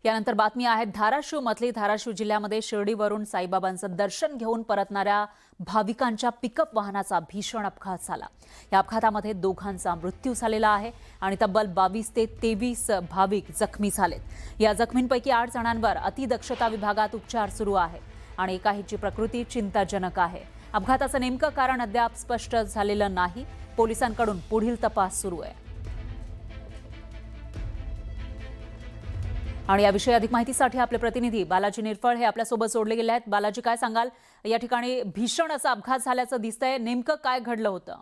यानंतर बातमी आहे धाराशिव मधली। धाराशिव जिल्ह्यामध्ये शिर्डीवरून साईबाबांचं दर्शन घेऊन परतणाऱ्या भाविकांच्या पिकअप वाहनाचा भीषण अपघात झाला। या अपघातामध्ये दोघांचा मृत्यू झालेला आहे आणि तब्बल 22 ते 23 भाविक जखमी झालेत। या जखमींपैकी 8 जणांवर अतिदक्षता विभागात उपचार सुरू आहे आणि एकाहीची प्रकृती चिंताजनक आहे। अपघाताचं नेमकं कारण अद्याप स्पष्ट झालेलं नाही। पोलिसांकडून पुढील तपास सुरू आहे आणि याविषयी अधिक माहितीसाठी आपले प्रतिनिधी बालाजी निरफळ हे आपल्यासोबत जोडले गेले आहेत। बालाजी, काय सांगाल? या ठिकाणी भीषण असा अपघात झाल्याचं दिसतंय, नेमकं काय घडलं होतं?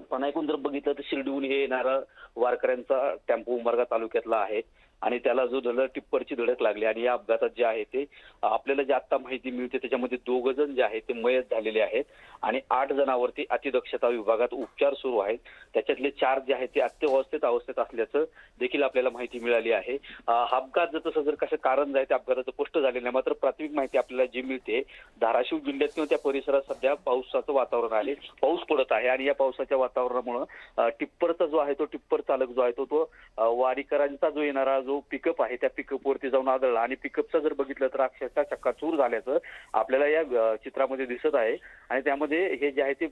पण ऐकून जर बघितलं तर शिर्डीहून हे येणारा वारकऱ्यांचा टेम्पो उमरगा तालुक्यातला आहे आणि त्याला जो टिप्परची धडक लागली आणि या अपघातात जे आहे ते आपल्याला जे आता माहिती मिळते त्याच्यामध्ये 2 जण जे आहेत ते मयत झालेले आहेत आणि 8 जणांवरती अतिदक्षता विभागात उपचार सुरू आहेत। त्याच्यातले 4 जे आहेत ते अवस्थेत असल्याचं देखील आपल्याला माहिती मिळाली आहे। हा अपघात तसं जर कसं कारण जे आहे ते अपघाताचं स्पष्ट झालेलं नाही, मात्र प्राथमिक माहिती आपल्याला जी मिळते धाराशिव जिल्ह्यात किंवा त्या परिसरात सध्या पावसाचं वातावरण आहे, पाऊस पडत आहे आणि या पावसाच्या वातावरणामुळे टिप्परचा जो आहे तो टिप्पर चालक जो आहे तो वारीकरांचा जो येणारा जो पिकअप आहे त्या पिकअपवरती जाऊन आदळला आणि पिकअपचा जर बघितलं तर अक्षरशः चक्काचूर झाल्याचं आपल्याला या चित्रामध्ये दिसत आहे आणि त्यामध्ये हे जे आहे ते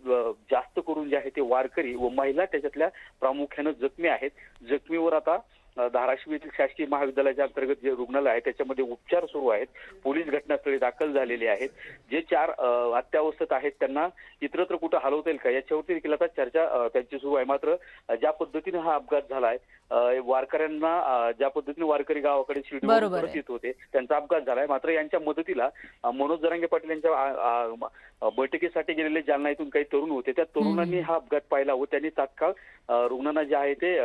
जास्त करून जे आहे ते वारकरी व महिला त्याच्यातल्या प्रामुख्याने जखमी आहेत। जखमीवर आता धाराशिव येथील शासकीय महाविद्यालयाच्या अंतर्गत जे रुग्णालय आहे त्याच्यामध्ये उपचार सुरू आहेत। पोलीस घटनास्थळी दाखल झालेले आहेत। जे 4 अत्यावस्थेत आहेत त्यांना इतरत्र कुठं हलवता येईल का याच्यावरती देखील आता चर्चा त्यांची सुरू आहे। मात्र ज्या पद्धतीने हा अपघात झालाय, वारकऱ्यांना ज्या पद्धतीने वारकरी गावाकडे शिर्डीवरून परत येत होते त्यांचा अपघात झालाय, मात्र यांच्या मदतीला मनोज जरांगे पाटील यांच्या बैठकीसाठी गेलेले जालना इथून काही तरुण होते। त्या तरुणांनी हा अपघात पाहिला व त्यांनी तात्काळ रुग्णांना जे आहे ते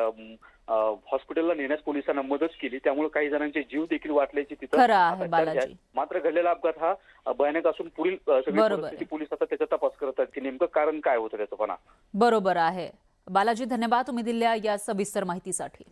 हॉस्पिटलला नेण्यास पोलिसांना मदत केली। त्यामुळे काही जणांचे जीव देखील वाचल्याची तिथं मात्र घडलेला अपघात हा भयानक असून पुढील सगळी परिस्थिती पोलीस आता त्याचा तपास करत आहेत की नेमकं कारण काय होतं त्याचं। बरोबर आहे बालाजी, धन्यवाद तुम्ही दिलेल्या या सविस्तर माहितीसाठी।